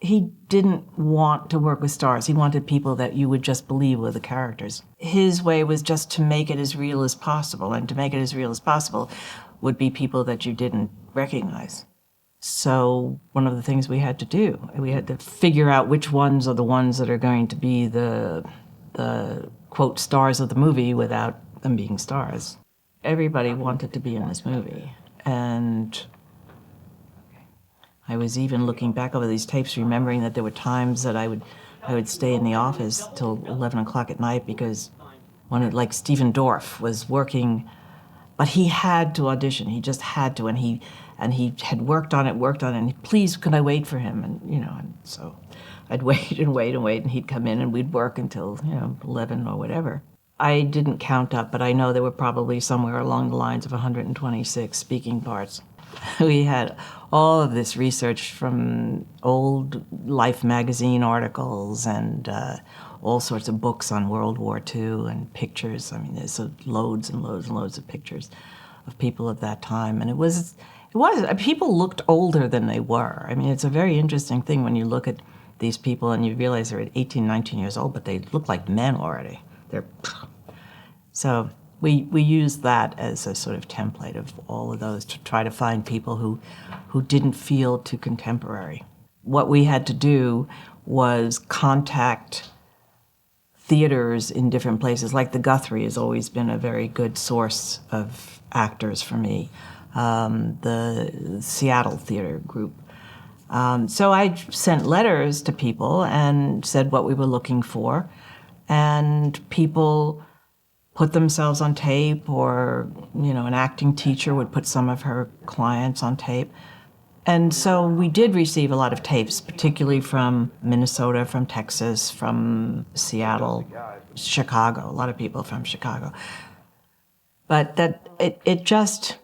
he didn't want to work with stars. He wanted people that you would just believe were the characters. His way was just to make it as real as possible, and to make it as real as possible would be people that you didn't recognize. So one of the things we had to do, we had to figure out which ones are the ones that are going to be the quote, stars of the movie without them being stars. Everybody wanted to be in this movie. And I was even looking back over these tapes, remembering that there were times that I would stay in the office till 11 o'clock at night because like Stephen Dorff was working, but he had to audition. He just had to, and he had worked on it, and please, could I wait for him? And so I'd wait and wait and wait, and he'd come in, and we'd work until 11 or whatever. I didn't count up, but I know there were probably somewhere along the lines of 126 speaking parts. We had all of this research from old Life magazine articles and all sorts of books on World War II and pictures. I mean, there's loads and loads and loads of pictures of people of that time. And it was, people looked older than they were. I mean, it's a very interesting thing when you look at these people and you realize they're 18, 19 years old, but they look like men already. So we used that as a sort of template of all of those to try to find people who didn't feel too contemporary. What we had to do was contact theaters in different places. Like the Guthrie has always been a very good source of actors for me. The Seattle Theater Group. So I sent letters to people and said what we were looking for, and people put themselves on tape, or an acting teacher would put some of her clients on tape. And so we did receive a lot of tapes, particularly from Minnesota, from Texas, from Seattle, Chicago, a lot of people from Chicago. But it just,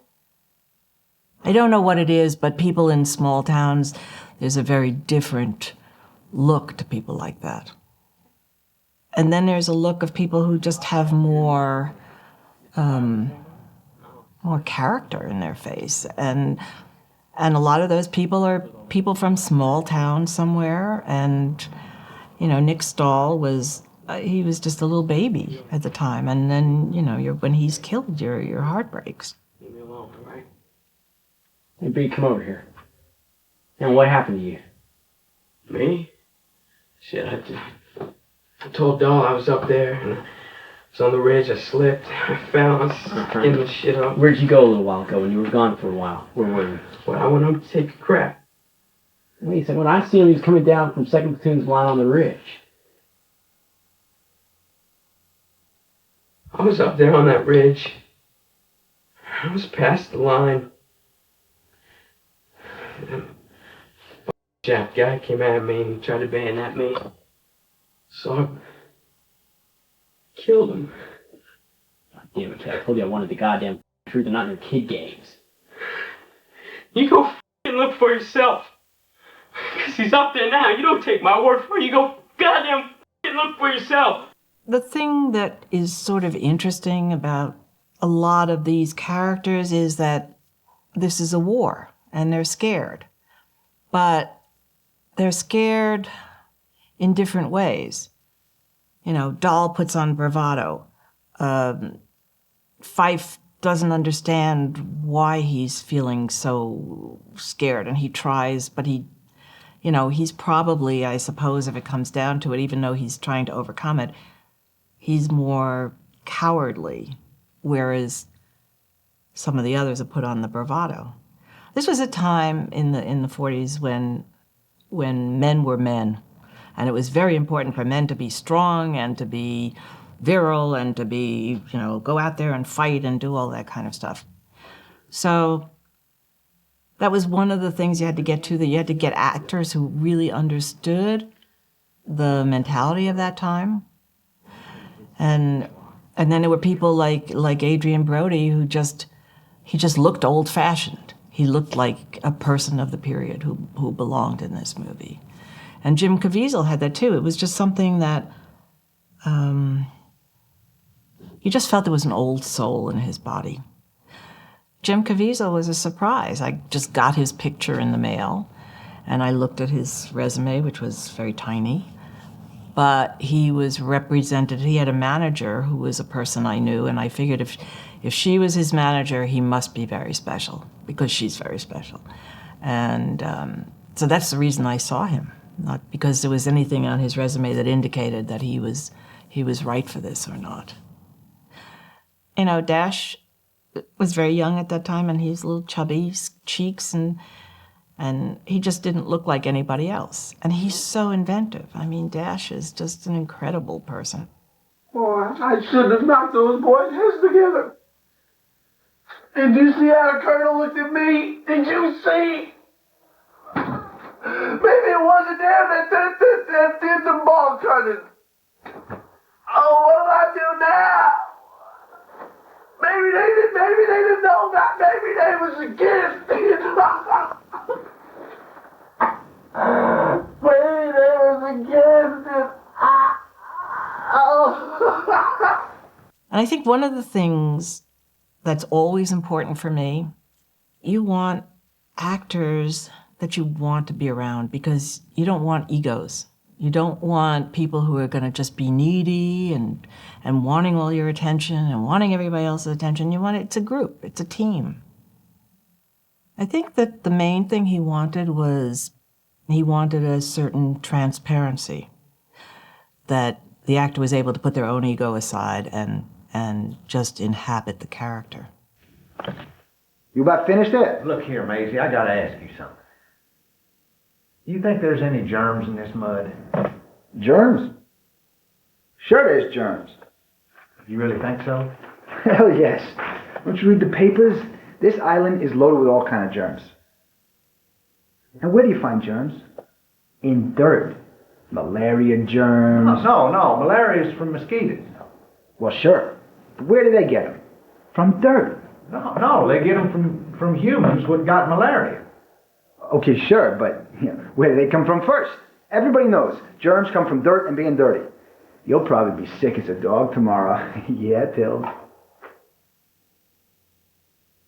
I don't know what it is, but people in small towns, there's a very different look to people like that. And then there's a look of people who just have more character in their face. And a lot of those people are people from small towns somewhere. And, Nick Stahl was, he was just a little baby at the time. And then, when he's killed, your heart breaks. Leave me alone, all right? Hey, B, come over here. Now, what happened to you? Me? Shit, I told Doll I was up there, and I was on the ridge. I slipped, I fell, I was getting the shit up. Where'd you go a little while ago when you were gone for a while? Where were you? Well, I went up to take a crap. Wait a second, when I see him, he was coming down from 2nd Platoon's line on the ridge. I was up there on that ridge. I was past the line. And a Jap guy came at me and tried to bayonet me. So I killed him. God damn it, kid. I told you I wanted the goddamn truth and not in your kid games. You go f***ing look for yourself. Because he's up there now. You don't take my word for it. You go goddamn f***ing look for yourself. The thing that is sort of interesting about a lot of these characters is that this is a war, and they're scared. But they're scared in different ways. Dahl puts on bravado. Fife doesn't understand why he's feeling so scared, and he tries, but he's probably, I suppose, if it comes down to it, even though he's trying to overcome it, he's more cowardly, whereas some of the others have put on the bravado. This was a time in the 40s when men were men. And it was very important for men to be strong and to be virile and to be, go out there and fight and do all that kind of stuff. So that was one of the things you had to get to, that you had to get actors who really understood the mentality of that time. And then there were people like Adrian Brody who he just looked old-fashioned. He looked like a person of the period who belonged in this movie. And Jim Caviezel had that too. It was just something that you just felt there was an old soul in his body. Jim Caviezel was a surprise. I just got his picture in the mail, And I looked at his resume, which was very tiny, but he was represented. He had a manager who was a person I knew, and I figured if she was his manager, he must be very special, because she's very special. And so that's the reason I saw him, not because there was anything on his resume that indicated that he was right for this or not. You know, Dash was very young at that time, and he's a little chubby cheeks, and he just didn't look like anybody else. And he's so inventive. I mean, Dash is just an incredible person. Boy, I should have knocked those boys' heads together. Did you see how the colonel looked at me? Did you see? Maybe it wasn't them that did the ball cutting. Oh, what do I do now? Maybe they didn't know that. Maybe they was a gift. Maybe they was a gift. And I think one of the things that's always important for me, you want actors that you want to be around, because you don't want egos. You don't want people who are going to just be needy and wanting all your attention and wanting everybody else's attention. It's a group, it's a team. I think that the main thing he wanted a certain transparency, that the actor was able to put their own ego aside and just inhabit the character. You about finished it? Look here, Maisie, I gotta ask you something. You think there's any germs in this mud? Germs? Sure there's germs. You really think so? Hell yes. Don't you read the papers? This island is loaded with all kind of germs. And where do you find germs? In dirt. Malaria germs. No, malaria's from mosquitoes. Well, sure. But where do they get them? From dirt. No, they get them from humans what got malaria. Okay, sure, but where do they come from first? Everybody knows germs come from dirt and being dirty. You'll probably be sick as a dog tomorrow. Yeah, Till.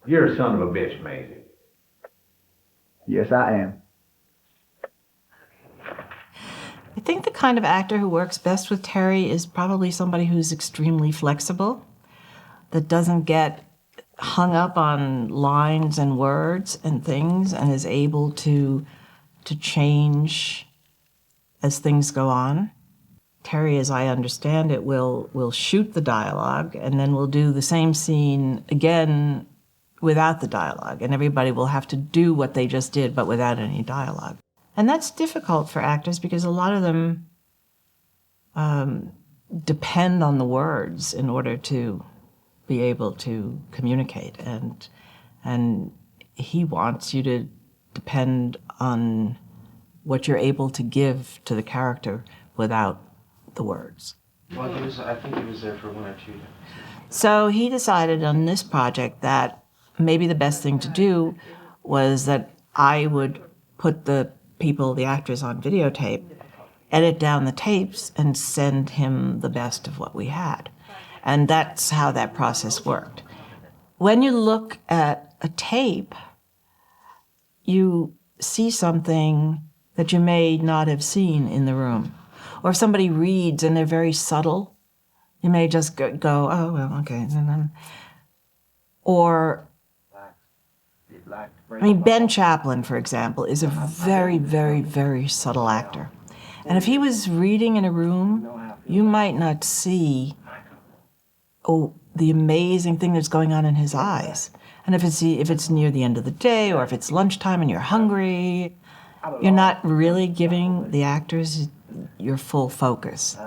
You're a son of a bitch, Maisie. Yes, I am. I think the kind of actor who works best with Terry is probably somebody who's extremely flexible, that doesn't get hung up on lines and words and things, and is able to change as things go on. Terry, as I understand it, will shoot the dialogue, and then we'll do the same scene again without the dialogue, and everybody will have to do what they just did, but without any dialogue. And that's difficult for actors, because a lot of them depend on the words in order to be able to communicate. And he wants you to depend on what you're able to give to the character without the words. Well, I think he was there for 1 or 2 days. So he decided on this project that maybe the best thing to do was that I would put the actors on videotape, edit down the tapes, and send him the best of what we had. And that's how that process worked. When you look at a tape, you see something that you may not have seen in the room. Or if somebody reads and they're very subtle, you may just go, oh, well, okay. Or, I mean, Ben Chaplin, for example, is a very, very, very subtle actor. And if he was reading in a room, you might not see, the amazing thing that's going on in his eyes. And if it's near the end of the day, or if it's lunchtime and you're hungry, you're not really giving the actors your full focus.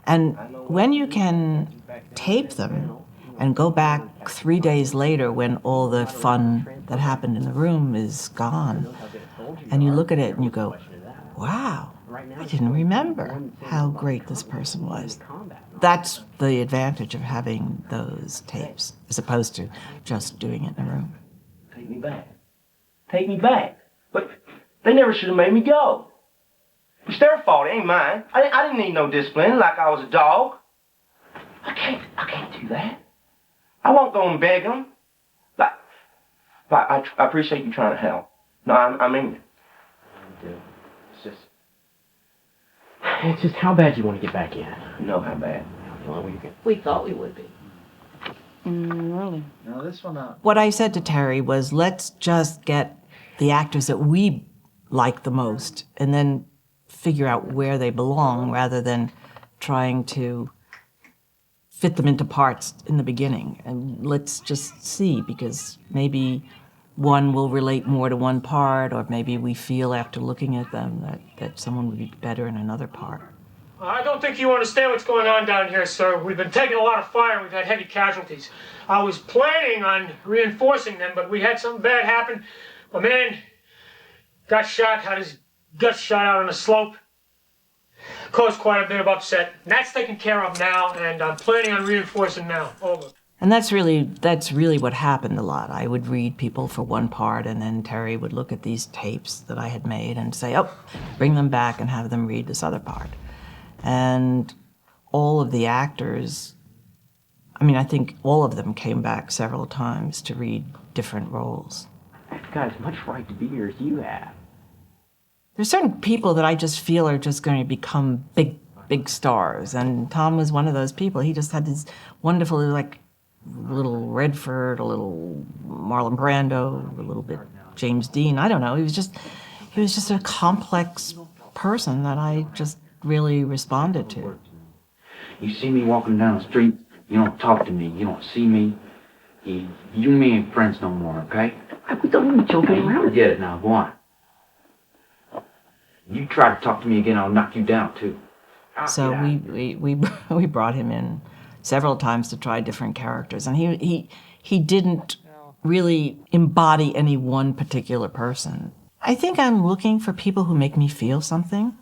And when you can tape them and go back 3 days later when all the fun that happened in the room is gone, and you look at it and you go, wow, I didn't remember how great this person was. That's the advantage of having those tapes, as opposed to just doing it in a room. Take me back. Take me back. But they never should have made me go. It's their fault, it ain't mine. I didn't need no discipline like I was a dog. I can't do that. I won't go and beg them. I appreciate you trying to help. No, I mean it. It's just how bad you want to get back in. You know how bad. Well, we can. We thought we would be. Really? No, this one What I said to Terry was, let's just get the actors that we like the most and then figure out where they belong rather than trying to fit them into parts in the beginning. And let's just see, because maybe one will relate more to one part, or maybe we feel after looking at them that someone would be better in another part. I don't think you understand what's going on down here, sir. We've been taking a lot of fire and we've had heavy casualties. I was planning on reinforcing them, but we had something bad happen. A man got shot, had his guts shot out on a slope. Caused quite a bit of upset. And that's taken care of now, and I'm planning on reinforcing now. Over. And that's really what happened a lot. I would read people for one part, and then Terry would look at these tapes that I had made and say, oh, bring them back and have them read this other part. And all of the actors, I mean, I think all of them came back several times to read different roles. I've got as much right to be here as you have. There's certain people that I just feel are just going to become big stars, and Tom was one of those people. He just had this wonderful, like, little Redford, a little Marlon Brando, a little bit James Dean. I don't know. He was just a complex person that I just really responded to. You see me walking down the street, you don't talk to me, you don't see me. You and me ain't friends no more, okay? We don't even joking around. Forget it now, go on. You try to talk to me again, I'll knock you down too. So we brought him in several times to try different characters, and he didn't really embody any one particular person. I think I'm looking for people who make me feel something.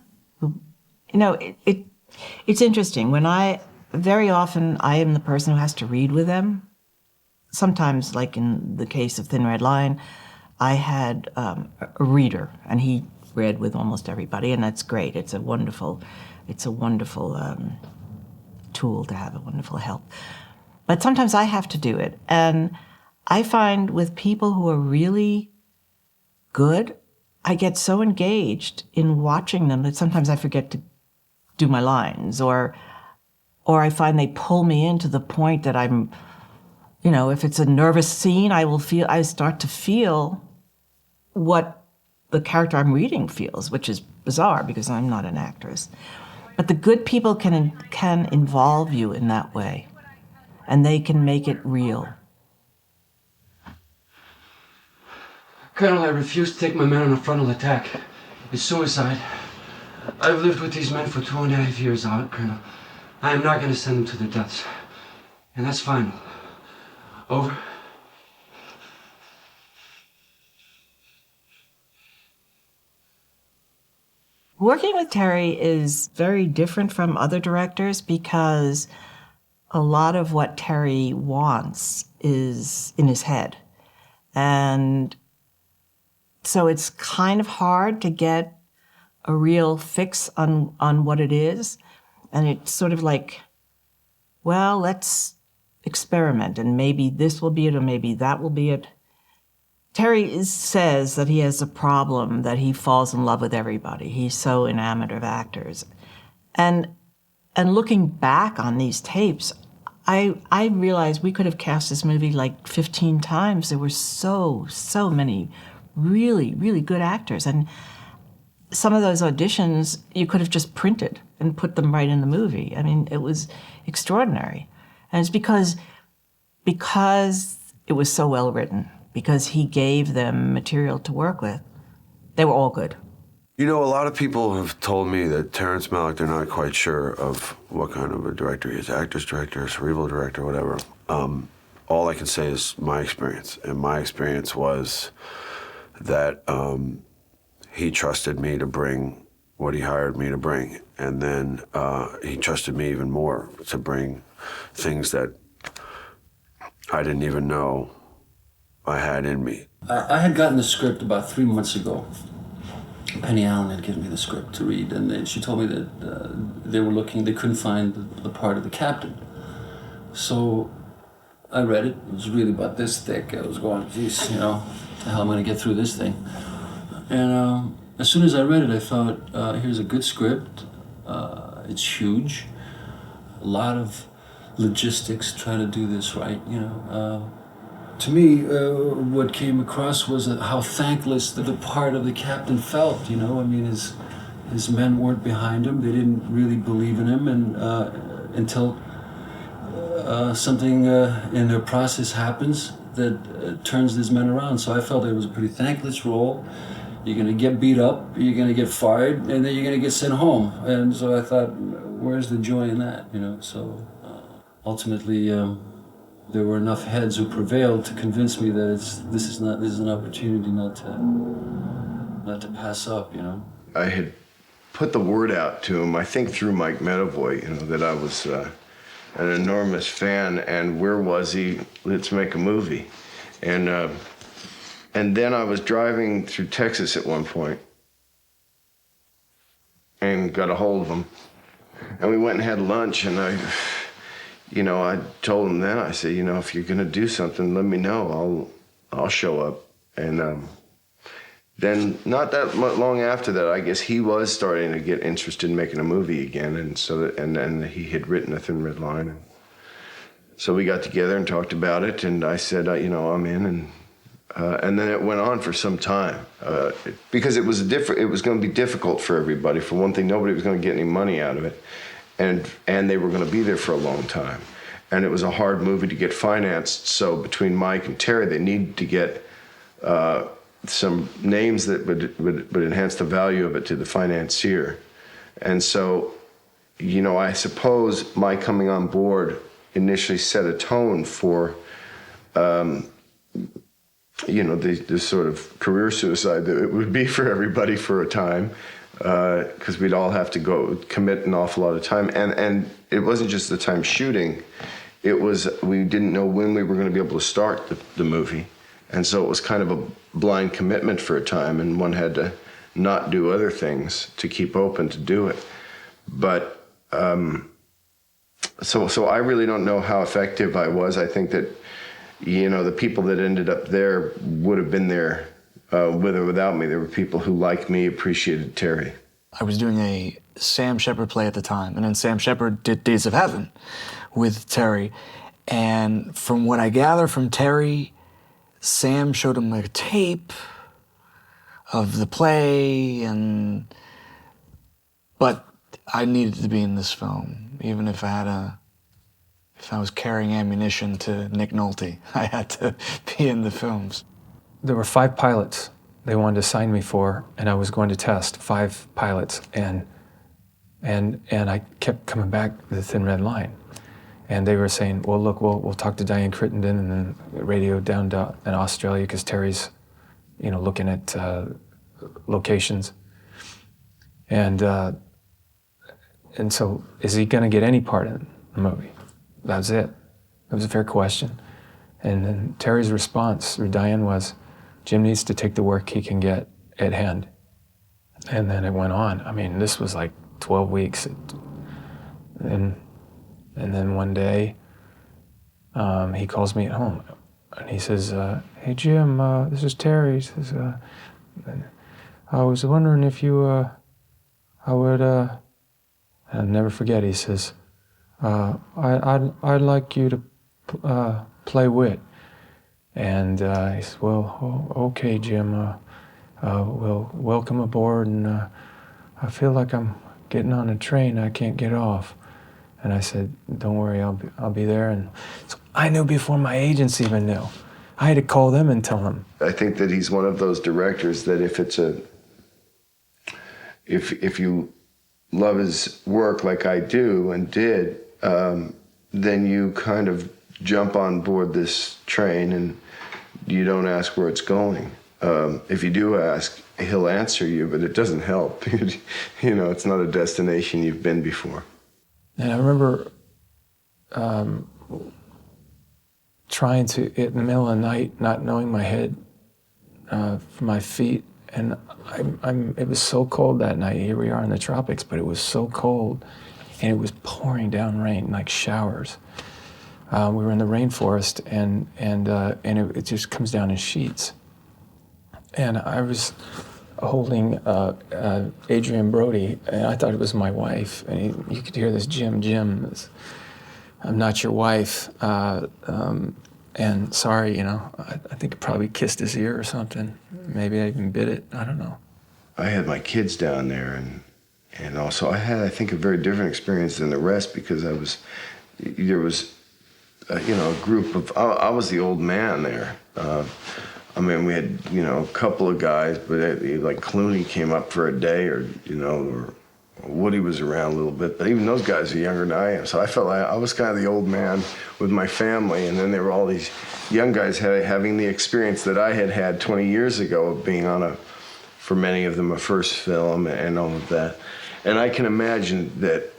It's interesting. Very often I am the person who has to read with them. Sometimes, like in the case of Thin Red Line, I had a reader, and he read with almost everybody, and that's great. It's a wonderful tool to have, a wonderful help. But sometimes I have to do it, and I find with people who are really good, I get so engaged in watching them that sometimes I forget to do my lines, or I find they pull me in to the point that I'm, if it's a nervous scene, I start to feel what the character I'm reading feels, which is bizarre because I'm not an actress. But the good people can involve you in that way, and they can make it real. Colonel, I refuse to take my men on a frontal attack. It's suicide. I've lived with these men for 2.5 years, Colonel. I am not going to send them to their deaths. And that's final. Over. Working with Terry is very different from other directors because a lot of what Terry wants is in his head. And so it's kind of hard to get a real fix on what it is. And it's sort of like, well, let's experiment, and maybe this will be it, or maybe that will be it. Terry says that he has a problem, that he falls in love with everybody. He's so enamored of actors. And looking back on these tapes, I realized we could have cast this movie like 15 times. There were so many really, really good actors. And some of those auditions you could have just printed and put them right in the movie. I mean, it was extraordinary. And it's because it was so well written, because he gave them material to work with. They were all good. A lot of people have told me that Terrence Malick, they're not quite sure of what kind of a director he is, actor's director, cerebral director, whatever. All I can say is my experience. And my experience was that he trusted me to bring what he hired me to bring. And then he trusted me even more to bring things that I didn't even know I had in me. I had gotten the script about 3 months ago. Penny Allen had given me the script to read, and she told me that they were looking, they couldn't find the part of the captain. So I read it. It was really about this thick. I was going, geez, the hell am I going to get through this thing? And as soon as I read it, I thought, here's a good script. It's huge. A lot of logistics trying to do this right, you know. To me, what came across was how thankless the part of the captain felt, you know. I mean, his men weren't behind him. They didn't really believe in him, and until something in their process happens that turns these men around. So I felt it was a pretty thankless role. You're gonna get beat up, you're gonna get fired, and then you're gonna get sent home. And so I thought, where's the joy in that, you know? So ultimately, there were enough heads who prevailed to convince me that this is an opportunity not to pass up, you know. I had put the word out to him, I think through Mike Medavoy, you know, that I was an enormous fan, and where was he? Let's make a movie. And then I was driving through Texas at one point and got a hold of him. And we went and had lunch, and I told him then, I said, you know, if you're gonna do something, let me know, I'll show up. And then not that long after that, I guess he was starting to get interested in making a movie again, and he had written A Thin Red Line. And so we got together and talked about it, and I said, you know, I'm in, and then it went on for some time because it was going to be difficult for everybody. For one thing, nobody was going to get any money out of it, and they were going to be there for a long time, and it was a hard movie to get financed. So between Mike and Terry, they needed to get some names that would enhance the value of it to the financier. And so, you know, I suppose my coming on board initially set a tone for, you know, the sort of career suicide that it would be for everybody for a time, because we'd all have to go commit an awful lot of time. And it wasn't just the time shooting, it was, we didn't know when we were going to be able to start the movie. And so it was kind of a blind commitment for a time, and one had to not do other things to keep open to do it. But so I really don't know how effective I was. I think that, you know, the people that ended up there would have been there with or without me. There were people who, like me, appreciated Terry. I was doing a Sam Shepard play at the time, and then Sam Shepard did Days of Heaven with Terry. And from what I gather from Terry, Sam showed him a tape of the play, but I needed to be in this film, even if I was carrying ammunition to Nick Nolte. I had to be in the films. There were 5 pilots they wanted to sign me for, and I was going to test 5 pilots, and I kept coming back to The Thin Red Line. And they were saying, well, look, we'll talk to Diane Crittenden and then radio down to in Australia, because Terry's, you know, looking at locations. And so, is he going to get any part in the movie? That was it. It was a fair question. And then Terry's response through Diane was, Jim needs to take the work he can get at hand. And then it went on. I mean, this was like 12 weeks. And then one day, he calls me at home, and he says, hey, Jim, this is Terry. He says, I was wondering if you, I would, I'll never forget, he says, I'd like you to play Wit. And he says, well, okay, Jim, well, welcome aboard, and I feel like I'm getting on a train I can't get off. And I said, don't worry, I'll be there. And so I knew before my agents even knew. I had to call them and tell them. I think that he's one of those directors that if you love his work like I do and did, then you kind of jump on board this train and you don't ask where it's going. If you do ask, he'll answer you, but it doesn't help. You know, it's not a destination you've been before. And I remember trying to, in the middle of the night, not knowing my head from my feet. And it was so cold that night. Here we are in the tropics, but it was so cold. And it was pouring down rain, like showers. We were in the rainforest, and it just comes down in sheets. And I was holding Adrian Brody, and I thought it was my wife. And you could hear this, Jim, I'm not your wife. And sorry, you know, I think I probably kissed his ear or something. Maybe I even bit it. I don't know. I had my kids down there, and also I had, I think, a very different experience than the rest because there was, you know, a group of, I was the old man there. I mean, we had, you know, a couple of guys, but like Clooney came up for a day, or, you know, or Woody was around a little bit, but even those guys are younger than I am. So I felt like I was kind of the old man with my family, and then there were all these young guys having the experience that I had 20 years ago of being on for many of them, a first film and all of that. And I can imagine that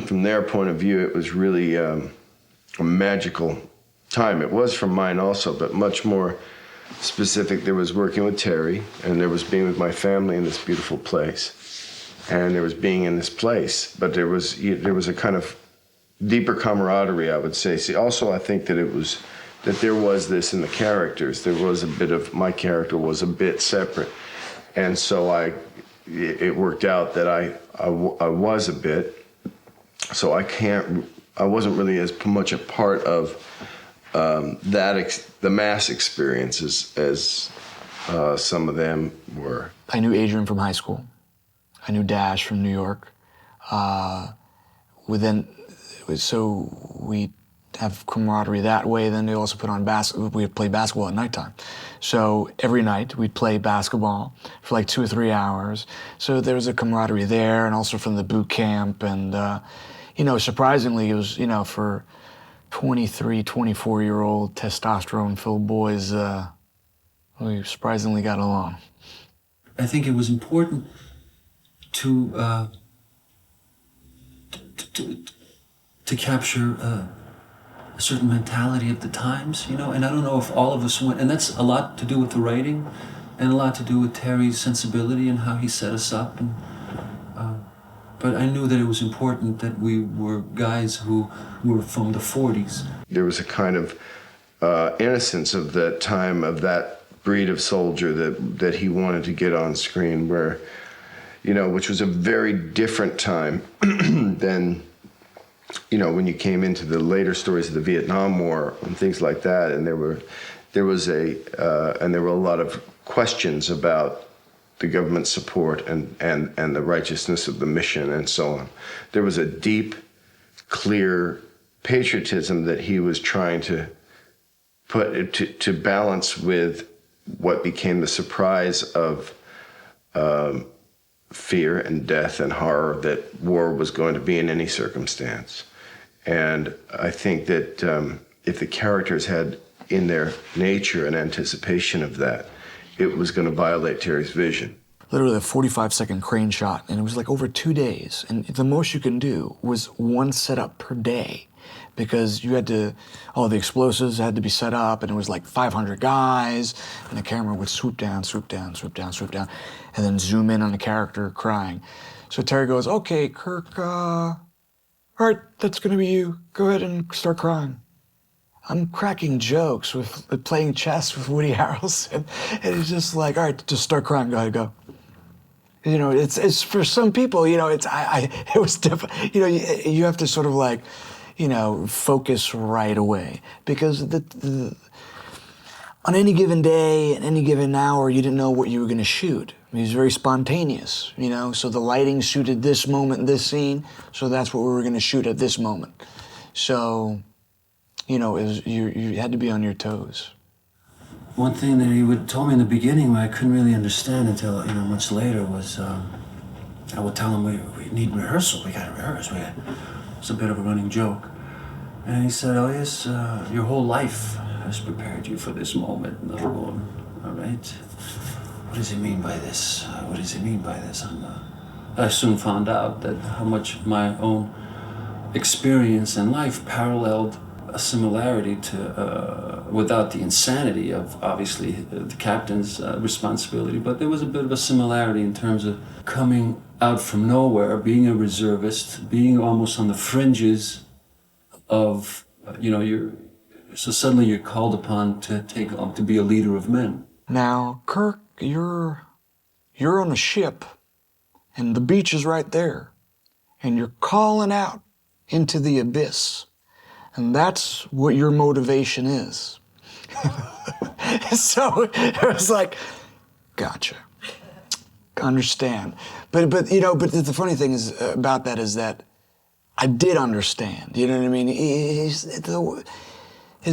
from their point of view, it was really a magical time. It was from mine also, but much more specific. There was working with Terry, and there was being with my family in this beautiful place. And there was being in this place, but there was a kind of deeper camaraderie, I would say. See, also I think that there was this in the characters. There was a bit of, my character was a bit separate. And so it worked out that I was a bit, so I wasn't really as much a part of the mass experiences as some of them were. I knew Adrian from high school. I knew Dash from New York. So we have camaraderie that way. Then they also put on we'd play basketball at nighttime. So every night we'd play basketball for like 2 or 3 hours. So there was a camaraderie there, and also from the boot camp. And, you know, surprisingly, it was, you know, for 23, 24-year-old testosterone-filled boys, we surprisingly got along. I think it was important to capture a certain mentality of the times, you know, and I don't know if all of us went, and that's a lot to do with the writing and a lot to do with Terry's sensibility and how he set us up. And but I knew that it was important that we were guys who were from the 40s. There was a kind of innocence of that time, of that breed of soldier that he wanted to get on screen, where, you know, which was a very different time than, you know, when you came into the later stories of the Vietnam War and things like that, and there were a lot of questions about the government's support and the righteousness of the mission and so on. There was a deep, clear patriotism that he was trying to put to balance with what became the surprise of fear and death and horror that war was going to be in any circumstance. And I think that if the characters had in their nature an anticipation of that, it was going to violate Terry's vision. Literally a 45-second crane shot, and it was like over 2 days. And the most you can do was one setup per day, because you had to, all the explosives had to be set up, and it was like 500 guys, and the camera would swoop down, swoop down, swoop down, swoop down, and then zoom in on the character crying. So Terry goes, "Okay, Kirk, all right, that's gonna be you. Go ahead and start crying." I'm cracking jokes with playing chess with Woody Harrelson, and he's just like, "All right, just start crying. Go ahead, go." You know, it's for some people, you know, it was different. You know, you have to sort of like, you know, focus right away, because on any given day, at any given hour, you didn't know what you were going to shoot. I mean, it was very spontaneous, you know. So the lighting suited this moment, this scene, so that's what we were going to shoot at this moment. So, you know, you had to be on your toes. One thing that he told me in the beginning, where I couldn't really understand until, you know, much later, was I would tell him we need rehearsal. We got to rehearse. It's a bit of a running joke, and he said, "Oh yes, your whole life has prepared you for this moment." And I'm going, "All right. What does he mean by this? What does he mean by this?" I soon found out that how much my own experience in life paralleled a similarity to, without the insanity of obviously the captain's responsibility, but there was a bit of a similarity in terms of coming out from nowhere, being a reservist, being almost on the fringes of, you know, so suddenly you're called upon to be a leader of men. Now, Kirk, you're you're on a ship and the beach is right there and you're calling out into the abyss. And that's what your motivation is. So it was like, gotcha. Understand. But the funny thing is about that is that I did understand. You know what I mean? His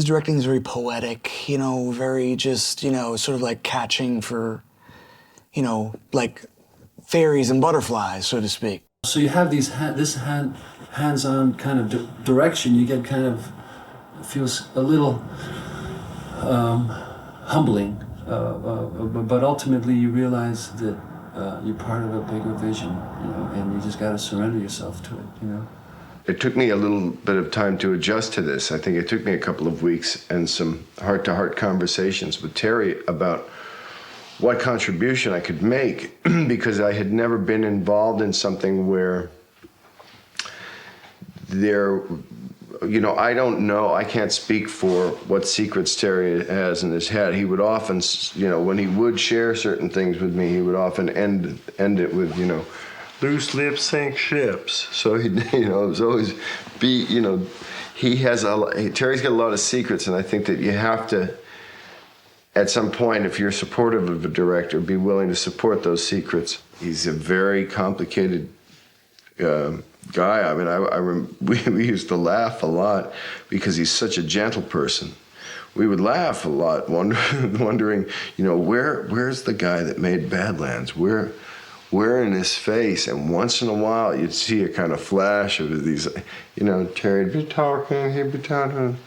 directing is very poetic, very just, sort of like catching for, like fairies and butterflies, so to speak. So you have this hands-on kind of direction. You get kind of, feels a little humbling, but ultimately you realize that you're part of a bigger vision, and you just got to surrender yourself to it, It took me a little bit of time to adjust to this. I think it took me a couple of weeks and some heart-to-heart conversations with Terry about what contribution I could make because I had never been involved in something where I don't know, I can't speak for what secrets Terry has in his head. He would often, when he would share certain things with me, he would often end it with, loose lips sink ships. So he, it was always Terry's got a lot of secrets, and I think that you have to, at some point, if you're supportive of a director, be willing to support those secrets. He's a very complicated guy. I mean, we used to laugh a lot because he's such a gentle person. We would laugh a lot, wondering, where's the guy that made Badlands? Where in his face? And once in a while, you'd see a kind of flash of these, Terry'd be talking, he'd be talking,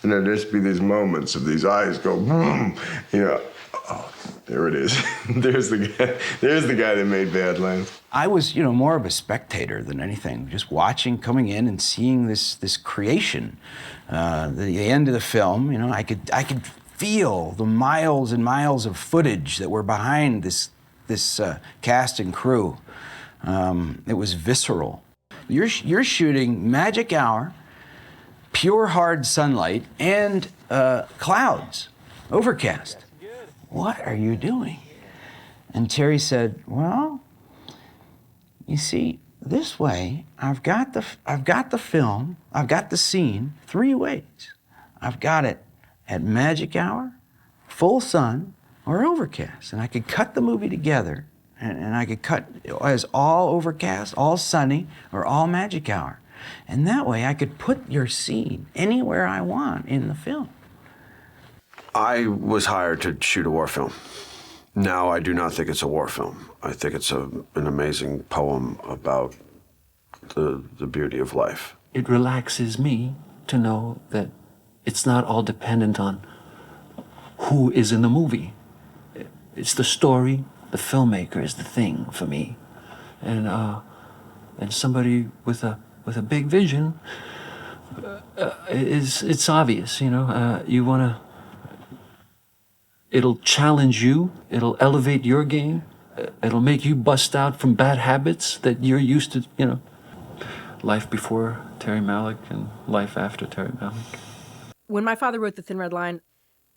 and there'd just be these moments of these eyes go, boom, oh, there it is. There's the guy that made Badlands. I was, more of a spectator than anything, just watching, coming in and seeing this creation. The end of the film, I could feel the miles and miles of footage that were behind this cast and crew. It was visceral. You're shooting magic hour, pure hard sunlight, and clouds, overcast. What are you doing? And Terry said, well, you see, this way, I've got the film, I've got the scene 3 ways. I've got it at magic hour, full sun, or overcast. And I could cut the movie together, and I could cut as all overcast, all sunny, or all magic hour. And that way I could put your scene anywhere I want in the film. I was hired to shoot a war film. Now I do not think it's a war film. I think it's an amazing poem about the beauty of life. It relaxes me to know that it's not all dependent on who is in the movie. It's the story, the filmmaker is the thing for me. And somebody with a big vision, it's obvious, you want to. It'll challenge you. It'll elevate your game. It'll make you bust out from bad habits that you're used to, Life before Terry Malick and life after Terry Malick. When my father wrote The Thin Red Line,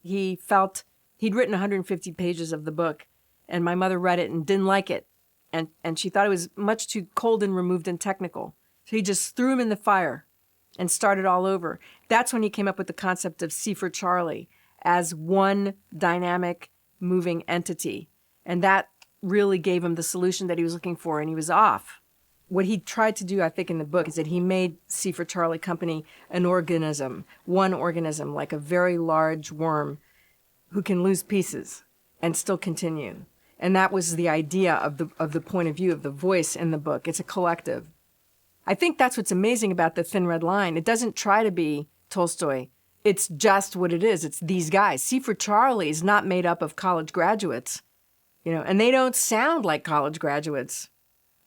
he felt he'd written 150 pages of the book, and my mother read it and didn't like it. And she thought it was much too cold and removed and technical. So he just threw him in the fire and started all over. That's when he came up with the concept of C for Charlie, as one dynamic, moving entity. And that really gave him the solution that he was looking for, and he was off. What he tried to do, I think, in the book is that he made C for Charlie Company an organism, one organism, like a very large worm who can lose pieces and still continue. And that was the idea of the point of view of the voice in the book. It's a collective. I think that's what's amazing about The Thin Red Line. It doesn't try to be Tolstoy. It's just what it is. It's these guys. C for Charlie is not made up of college graduates, and they don't sound like college graduates.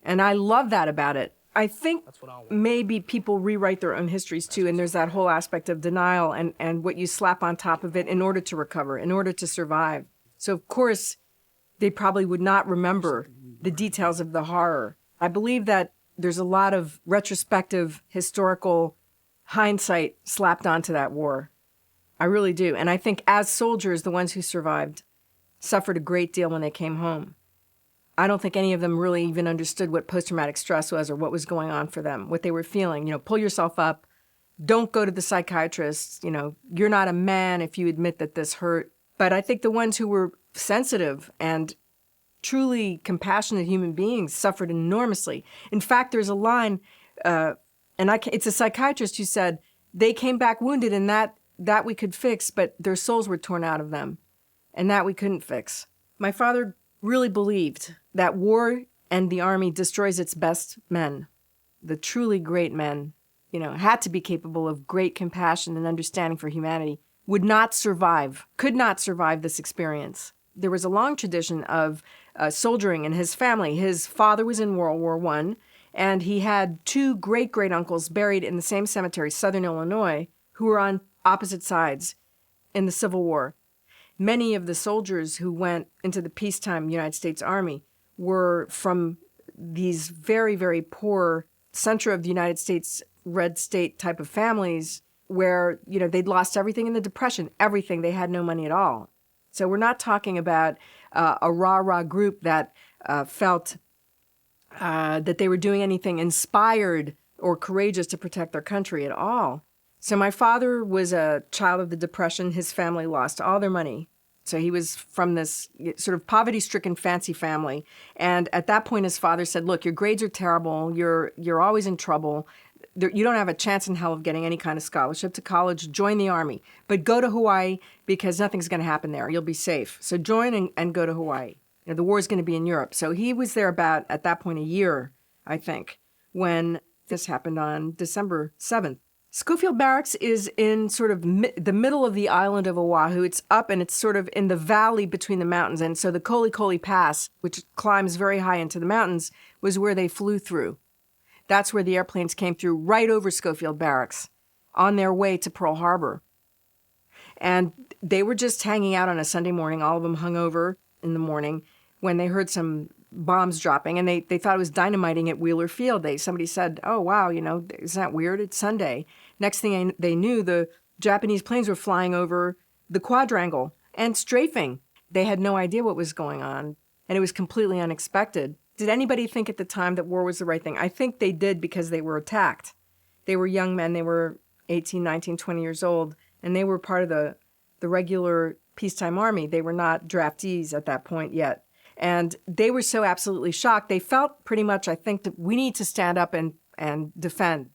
And I love that about it. I think maybe people rewrite their own histories too, and there's that whole aspect of denial and what you slap on top of it in order to recover, in order to survive. So of course, they probably would not remember the details of the horror. I believe that there's a lot of retrospective historical hindsight slapped onto that war. I really do. And I think as soldiers, the ones who survived suffered a great deal when they came home. I don't think any of them really even understood what post-traumatic stress was or what was going on for them, what they were feeling. Pull yourself up. Don't go to the psychiatrist. You're not a man if you admit that this hurt. But I think the ones who were sensitive and truly compassionate human beings suffered enormously. In fact, there's a line, it's a psychiatrist who said they came back wounded and that we could fix, but their souls were torn out of them, and that we couldn't fix. My father really believed that war and the army destroys its best men. The truly great men, had to be capable of great compassion and understanding for humanity, could not survive this experience. There was a long tradition of soldiering in his family. His father was in World War I, and he had two great-great-uncles buried in the same cemetery, Southern Illinois, who were on opposite sides in the Civil War. Many of the soldiers who went into the peacetime United States Army were from these very, very poor center of the United States red state type of families where, they'd lost everything in the Depression, everything. They had no money at all. So we're not talking about a rah-rah group that felt that they were doing anything inspired or courageous to protect their country at all. So my father was a child of the Depression. His family lost all their money. So he was from this sort of poverty-stricken fancy family. And at that point, his father said, look, your grades are terrible. You're always in trouble. You don't have a chance in hell of getting any kind of scholarship to college. Join the Army. But go to Hawaii because nothing's going to happen there. You'll be safe. So join and go to Hawaii. The war's going to be in Europe. So he was there about, at that point, a year, I think, when this happened on December 7th. Schofield Barracks is in sort of the middle of the island of Oahu. It's up and it's sort of in the valley between the mountains. And so the Kolikoli Pass, which climbs very high into the mountains, was where they flew through. That's where the airplanes came through, right over Schofield Barracks, on their way to Pearl Harbor. And they were just hanging out on a Sunday morning, all of them hung over in the morning, when they heard some bombs dropping, and they thought it was dynamiting at Wheeler Field. Somebody said, oh, wow, isn't that weird? It's Sunday. Next thing they knew, the Japanese planes were flying over the quadrangle and strafing. They had no idea what was going on, and it was completely unexpected. Did anybody think at the time that war was the right thing? I think they did because they were attacked. They were young men. They were 18, 19, 20 years old, and they were part of the regular peacetime army. They were not draftees at that point yet. And they were so absolutely shocked. They felt pretty much, I think, that we need to stand up and defend.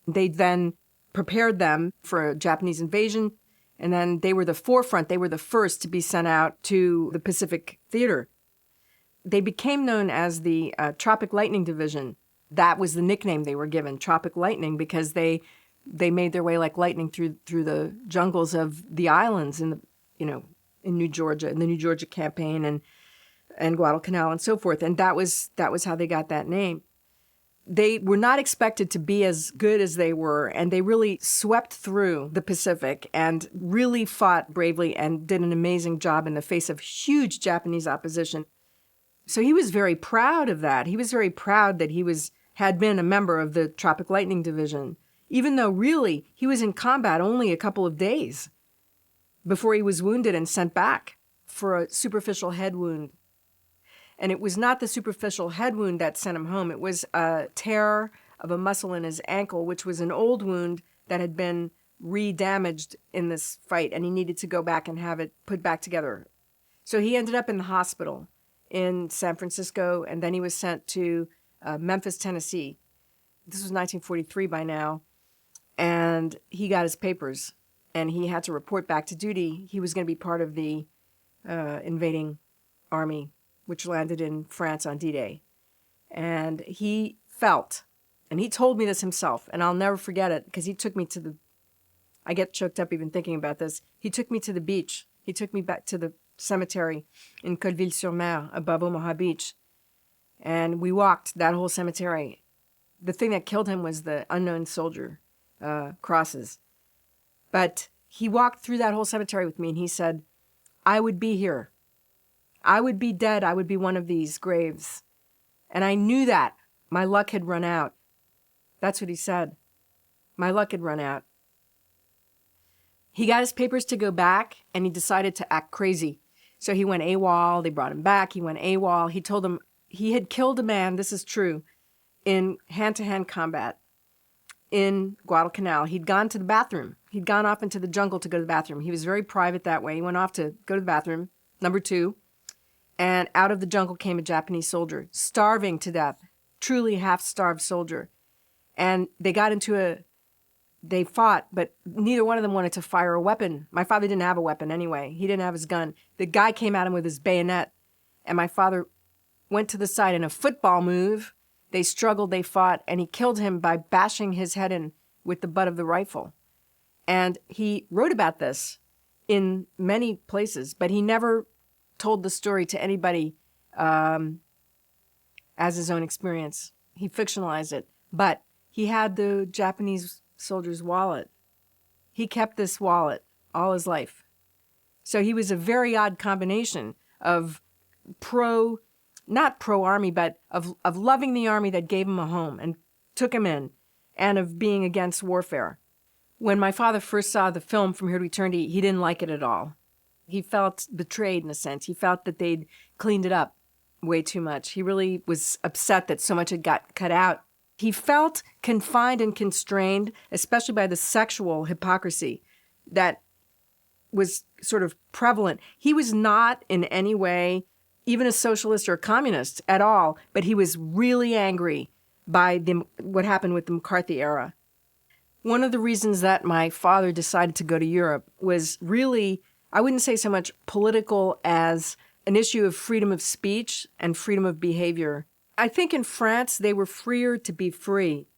They then prepared them for a Japanese invasion, and then they were the forefront. They were the first to be sent out to the Pacific Theater. They became known as the Tropic Lightning Division. That was the nickname they were given, Tropic Lightning, because they made their way like lightning through the jungles of the islands in New Georgia, in the New Georgia campaign and Guadalcanal and so forth. And that was how they got that name. They were not expected to be as good as they were, and they really swept through the Pacific and really fought bravely and did an amazing job in the face of huge Japanese opposition. So he was very proud of that. He was very proud that he had been a member of the Tropic Lightning Division, even though really he was in combat only a couple of days before he was wounded and sent back for a superficial head wound. And it was not the superficial head wound that sent him home. It was a tear of a muscle in his ankle, which was an old wound that had been re-damaged in this fight, and he needed to go back and have it put back together. So he ended up in the hospital in San Francisco, and then he was sent to Memphis, Tennessee. This was 1943 by now, and he got his papers, and he had to report back to duty. He was going to be part of the invading army, which landed in France on D-Day. And he felt, and he told me this himself, and I'll never forget it, because he took me to I get choked up even thinking about this. He took me to the beach. He took me back to the cemetery in Caviezel-sur-Mer above Omaha Beach. And we walked that whole cemetery. The thing that killed him was the unknown soldier crosses. But he walked through that whole cemetery with me, and he said, I would be here. I would be dead. I would be one of these graves. And I knew that. My luck had run out. That's what he said. My luck had run out. He got his papers to go back, and he decided to act crazy. So he went AWOL. They brought him back. He went AWOL. He told them, he had killed a man, this is true, in hand-to-hand combat in Guadalcanal. He'd gone to the bathroom. He'd gone off into the jungle to go to the bathroom. He was very private that way. He went off to go to the bathroom, number 2, and out of the jungle came a Japanese soldier, starving to death, truly half-starved soldier. And they fought, but neither one of them wanted to fire a weapon. My father didn't have a weapon anyway. He didn't have his gun. The guy came at him with his bayonet, and my father went to the side in a football move. They struggled, they fought, and he killed him by bashing his head in with the butt of the rifle. And he wrote about this in many places, but he never told the story to anybody as his own experience. He fictionalized it. But he had the Japanese soldier's wallet. He kept this wallet all his life. So he was a very odd combination of not pro-army, but of loving the army that gave him a home and took him in, and of being against warfare. When my father first saw the film From Here to Eternity, he didn't like it at all. He felt betrayed in a sense. He felt that they'd cleaned it up way too much. He really was upset that so much had got cut out. He felt confined and constrained, especially by the sexual hypocrisy that was sort of prevalent. He was not in any way even a socialist or a communist at all, but he was really angry by what happened with the McCarthy era. One of the reasons that my father decided to go to Europe was really, I wouldn't say so much political as an issue of freedom of speech and freedom of behavior. I think in France, they were freer to be free.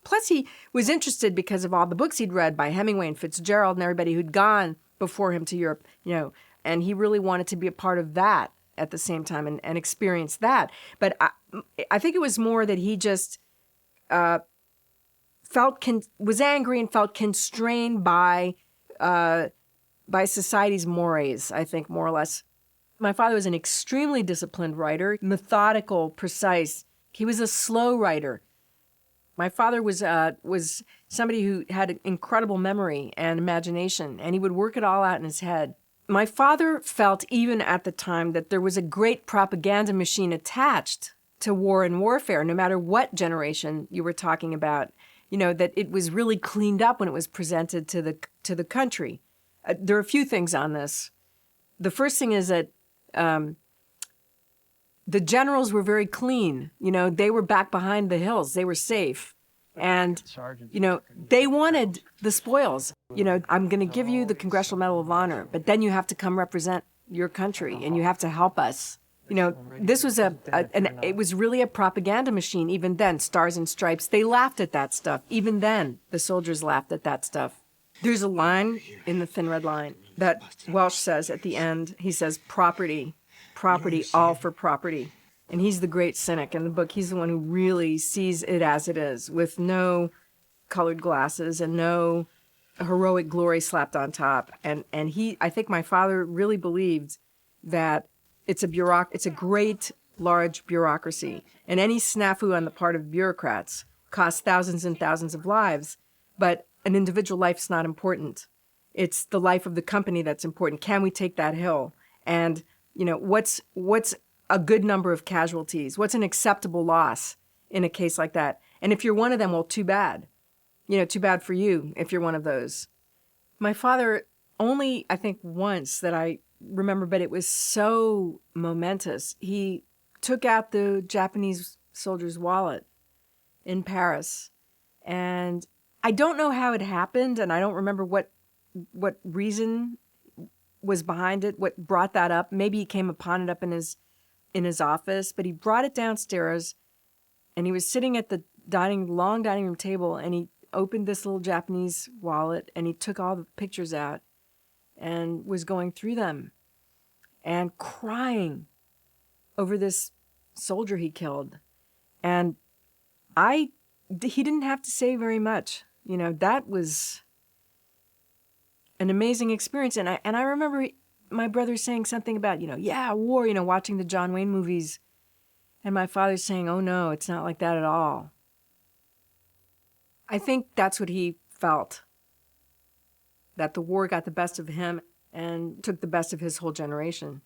Plus, he was interested because of all the books he'd read by Hemingway and Fitzgerald and everybody who'd gone before him to Europe, and he really wanted to be a part of that at the same time and experience that. But I think it was more that he just was angry and felt constrained by society's mores, I think, more or less. My father was an extremely disciplined writer, methodical, precise. He was a slow writer. My father was somebody who had incredible memory and imagination, and he would work it all out in his head. My father felt even at the time that there was a great propaganda machine attached to war and warfare, no matter what generation you were talking about, that it was really cleaned up when it was presented to the country. There are a few things on this. The first thing is that the generals were very clean. They were back behind the hills. They were safe. And, they wanted the spoils. I'm going to give you the Congressional Medal of Honor, but then you have to come represent your country and you have to help us. This was it was really a propaganda machine even then, Stars and Stripes. They laughed at that stuff. Even then, the soldiers laughed at that stuff. There's a line in The Thin Red Line that Welsh says at the end. He says, property, all for property. And he's the great cynic in the book. He's the one who really sees it as it is, with no colored glasses and no heroic glory slapped on top. And I think my father really believed that it's a great, large bureaucracy. And any snafu on the part of bureaucrats costs thousands and thousands of lives. But an individual life's not important. It's the life of the company that's important. Can we take that hill? And, what's a good number of casualties? What's an acceptable loss in a case like that? And if you're one of them, well, too bad. Too bad for you if you're one of those. My father only, I think, once that I remember, but it was so momentous. He took out the Japanese soldier's wallet in Paris. And I don't know how it happened, and I don't remember what reason was behind it, what brought that up. Maybe he came upon it up in his office, but he brought it downstairs, and he was sitting at the long dining room table, and he opened this little Japanese wallet, and he took all the pictures out and was going through them and crying over this soldier he killed. And he didn't have to say very much. That was an amazing experience. And I remember my brother saying something about, war, watching the John Wayne movies. And my father saying, oh no, it's not like that at all. I think that's what he felt, that the war got the best of him and took the best of his whole generation.